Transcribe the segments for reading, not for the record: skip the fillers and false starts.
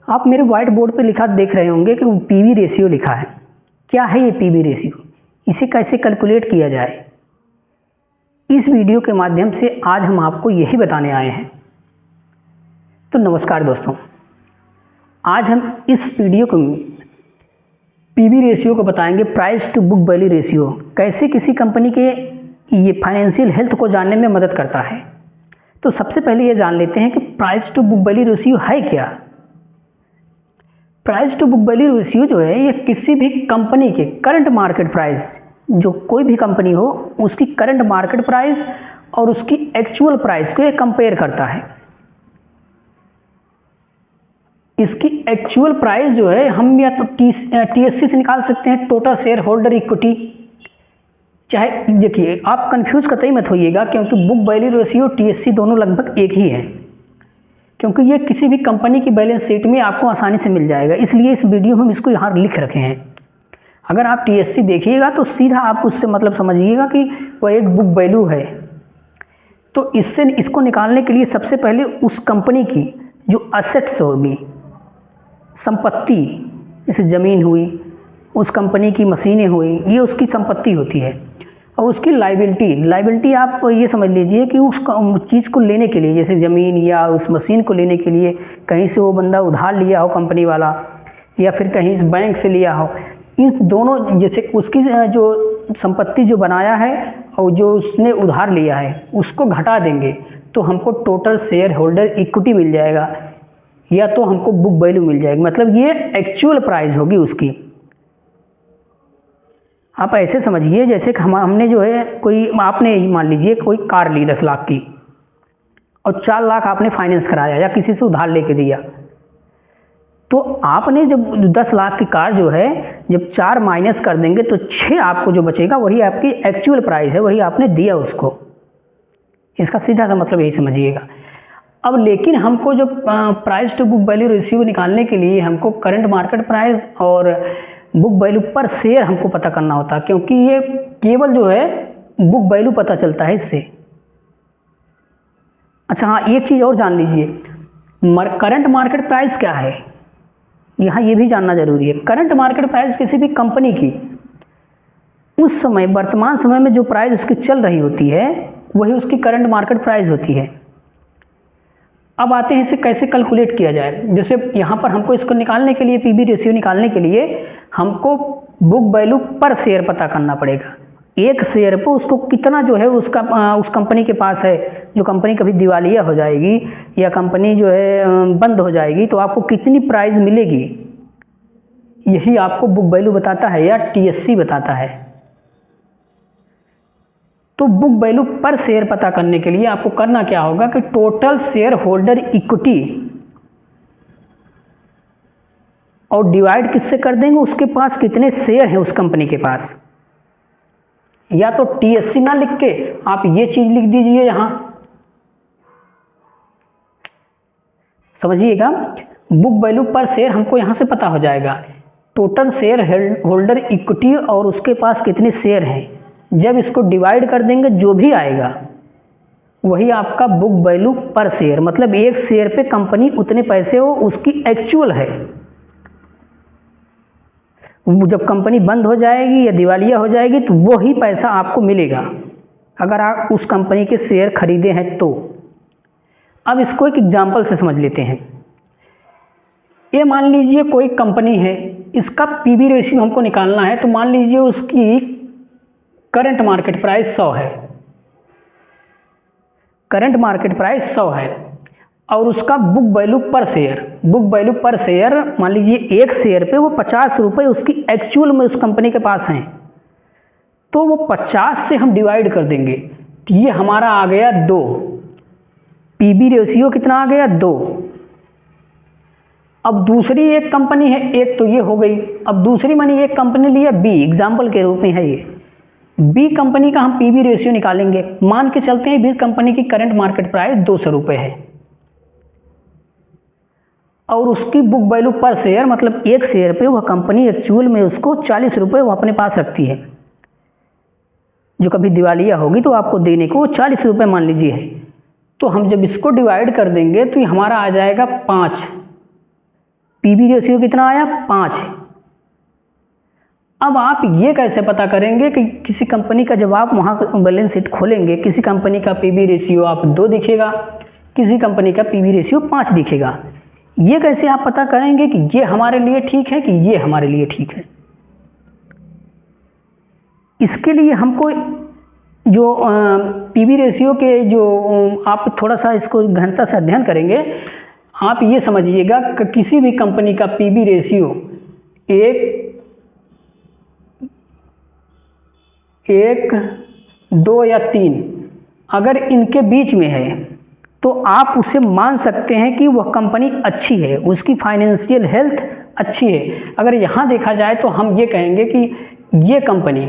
आप मेरे white board पे लिखा देख रहे होंगे कि पीवी रेशियो लिखा है। क्या है ये पीवी रेशियो, इसे कैसे कैलकुलेट किया जाए, इस वीडियो के माध्यम से आज हम आपको यही बताने आए हैं। तो नमस्कार दोस्तों, आज हम इस वीडियो को पीवी रेशियो को बताएंगे, price to book value ratio कैसे किसी कंपनी के ये फाइनेंशियल हेल्थ को जानने में मदद करता है। तो सबसे पहले ये जान लेते हैं कि price to book value ratio है क्या। Price to book value ratio जो है ये किसी भी कंपनी के करंट मार्केट प्राइस, जो कोई भी कंपनी हो उसकी करंट मार्केट प्राइस और उसकी एक्चुअल प्राइस को ये कंपेयर करता है। इसकी एक्चुअल प्राइस जो है हम या तो टीएससी से निकाल सकते हैं, टोटल शेयर होल्डर इक्विटी। चाहे देखिए, आप कंफ्यूज कतई मत होइएगा क्योंकि बुक वैल्यू रेशियो टीएससी दोनों लगभग एक ही है, क्योंकि ये किसी भी कंपनी की बैलेंस शीट में आपको आसानी से मिल जाएगा। इसलिए इस वीडियो में हम इसको यहाँ लिख रखे हैं। अगर आप टीएससी देखिएगा तो सीधा आप उससे मतलब समझिएगा कि वह एक बुक वैल्यू है। तो इसको निकालने के लिए सबसे पहले उस कंपनी की जो असेट्स होगी, संपत्ति, जैसे ज़मीन हुई, उस कंपनी की मशीनें हुई, ये उसकी संपत्ति होती है। और उसकी लाइबिलिटी आप ये समझ लीजिए कि उस चीज़ को लेने के लिए, जैसे ज़मीन या उस मशीन को लेने के लिए कहीं से वो बंदा उधार लिया हो कंपनी वाला, या फिर कहीं से बैंक से लिया हो, इन दोनों, जैसे उसकी जो संपत्ति जो बनाया है और जो उसने उधार लिया है उसको घटा देंगे तो हमको टोटल शेयर होल्डर इक्विटी मिल जाएगा, या तो हमको बुक वैल्यू मिल जाएगी। मतलब ये एक्चुअल प्राइस होगी उसकी। आप ऐसे समझिए जैसे कि हमने जो है आपने मान लीजिए कोई कार ली 10 लाख की और 4 लाख आपने फाइनेंस कराया या किसी से उधार लेके दिया। तो आपने जब 10 लाख की कार जो है जब 4 माइनस कर देंगे तो 6 आपको जो बचेगा वही आपकी एक्चुअल प्राइस है, वही आपने दिया उसको। इसका सीधा सा मतलब यही समझिएगा। अब लेकिन हमको जो price to book value ratio निकालने के लिए हमको करंट मार्केट प्राइस और बुक वैल्यू पर शेयर हमको पता करना होता है, क्योंकि ये केवल जो है बुक वैल्यू पता चलता है इससे। अच्छा हाँ, एक चीज़ और जान लीजिए, करंट मार्केट प्राइस क्या है, यहाँ ये भी जानना जरूरी है। करंट मार्केट प्राइस किसी भी कंपनी की उस समय, वर्तमान समय में जो प्राइस उसकी चल रही होती है वही उसकी करंट मार्केट प्राइस होती है। अब आते हैं इसे कैसे कैलकुलेट किया जाए। जैसे यहाँ पर हमको इसको निकालने के लिए, पीवी रेशियो निकालने के लिए हमको बुक वैल्यू पर शेयर पता करना पड़ेगा। एक शेयर पर उसको कितना जो है उसका उस कंपनी के पास है, जो कंपनी कभी दिवालिया हो जाएगी या कंपनी जो है बंद हो जाएगी तो आपको कितनी प्राइस मिलेगी, यही आपको बुक वैल्यू बताता है या टीएससी बताता है। तो बुक वैल्यू पर शेयर पता करने के लिए आपको करना क्या होगा कि टोटल शेयर होल्डर इक्विटी और डिवाइड किससे कर देंगे, उसके पास कितने शेयर हैं उस कंपनी के पास। या तो टीएससी ना लिख के आप ये चीज लिख दीजिए, यहां समझिएगा, बुक वैल्यू पर शेयर हमको यहां से पता हो जाएगा, टोटल शेयर होल्डर इक्विटी और उसके पास कितने शेयर हैं। जब इसको डिवाइड कर देंगे जो भी आएगा वही आपका बुक वैल्यू पर शेयर, मतलब एक शेयर पे कंपनी उतने पैसे हो उसकी एक्चुअल है। जब कंपनी बंद हो जाएगी या दिवालिया हो जाएगी तो वही पैसा आपको मिलेगा अगर आप उस कंपनी के शेयर खरीदे हैं तो। अब इसको एक एग्जांपल से समझ लेते हैं। ये मान लीजिए कोई कंपनी है, इसका पीवी रेशियो हमको निकालना है, तो मान लीजिए उसकी करंट मार्केट प्राइस 100 है, करंट मार्केट प्राइस 100 है और उसका बुक वैल्यू पर शेयर मान लीजिए एक शेयर पे वो 50 रुपये उसकी एक्चुअल में उस कंपनी के पास हैं। तो वो 50 से हम डिवाइड कर देंगे तो ये हमारा आ गया 2। पीवी रेशियो कितना आ गया, 2। अब दूसरी एक कंपनी है, एक तो ये हो गई। अब दूसरी मानी एक कंपनी लिया बी, एग्जाम्पल के रूप में है ये बी कंपनी का हम पीवी रेशियो निकालेंगे। मान के चलते हैं बी कंपनी की करंट मार्केट प्राइस 200 रुपये है और उसकी बुक वैल्यू पर शेयर, मतलब एक शेयर पे वह कंपनी एक्चुअल में उसको 40 रुपये वो अपने पास रखती है। जो कभी दिवालिया होगी तो आपको देने को 40 रुपये मान लीजिए है। तो हम जब इसको डिवाइड कर देंगे तो ये हमारा आ जाएगा 5। पीबी रेशियो कितना आया 5। अब आप ये कैसे पता करेंगे कि किसी कंपनी का जब आप वहाँ बैलेंस शीट खोलेंगे, किसी कंपनी का पीबी रेशियो आप 2 दिखेगा, किसी कंपनी का पीबी रेशियो 5 दिखेगा। ये कैसे आप पता करेंगे कि ये हमारे लिए ठीक है कि ये हमारे लिए ठीक है? इसके लिए हमको जो पीबी रेशियो के जो आप थोड़ा सा इसको गहनता से अध्ययन करेंगे, आप ये समझिएगा कि किसी भी कंपनी का पीबी रेशियो 1, 2 या 3 अगर इनके बीच में है तो आप उसे मान सकते हैं कि वह कंपनी अच्छी है, उसकी फाइनेंशियल हेल्थ अच्छी है। अगर यहाँ देखा जाए तो हम ये कहेंगे कि ये कंपनी,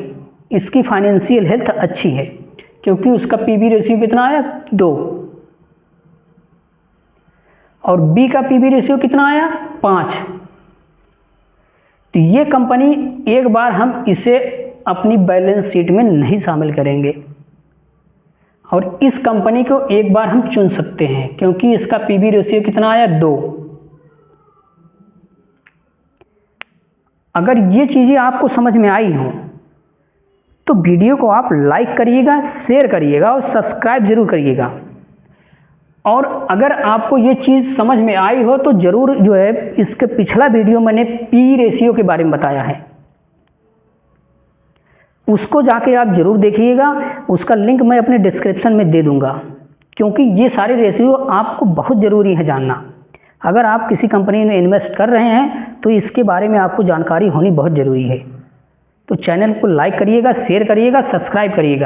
इसकी फाइनेंशियल हेल्थ अच्छी है क्योंकि उसका पीबी रेशियो कितना आया 2, और बी का पीबी रेशियो कितना आया 5। तो ये कंपनी एक बार हम इसे अपनी बैलेंस शीट में नहीं शामिल करेंगे और इस कंपनी को एक बार हम चुन सकते हैं क्योंकि इसका पीबी रेशियो कितना आया 2। अगर ये चीज़ें आपको समझ में आई हों तो वीडियो को आप लाइक करिएगा, शेयर करिएगा और सब्सक्राइब जरूर करिएगा। और अगर आपको ये चीज़ समझ में आई हो तो ज़रूर जो है इसके पिछला वीडियो मैंने पी रेशियो के बारे में बताया है, उसको जाके आप ज़रूर देखिएगा। उसका लिंक मैं अपने डिस्क्रिप्शन में दे दूंगा क्योंकि ये सारे रेशियो आपको बहुत ज़रूरी है जानना। अगर आप किसी कंपनी में इन्वेस्ट कर रहे हैं तो इसके बारे में आपको जानकारी होनी बहुत ज़रूरी है। तो चैनल को लाइक करिएगा, शेयर करिएगा, सब्सक्राइब करिएगा।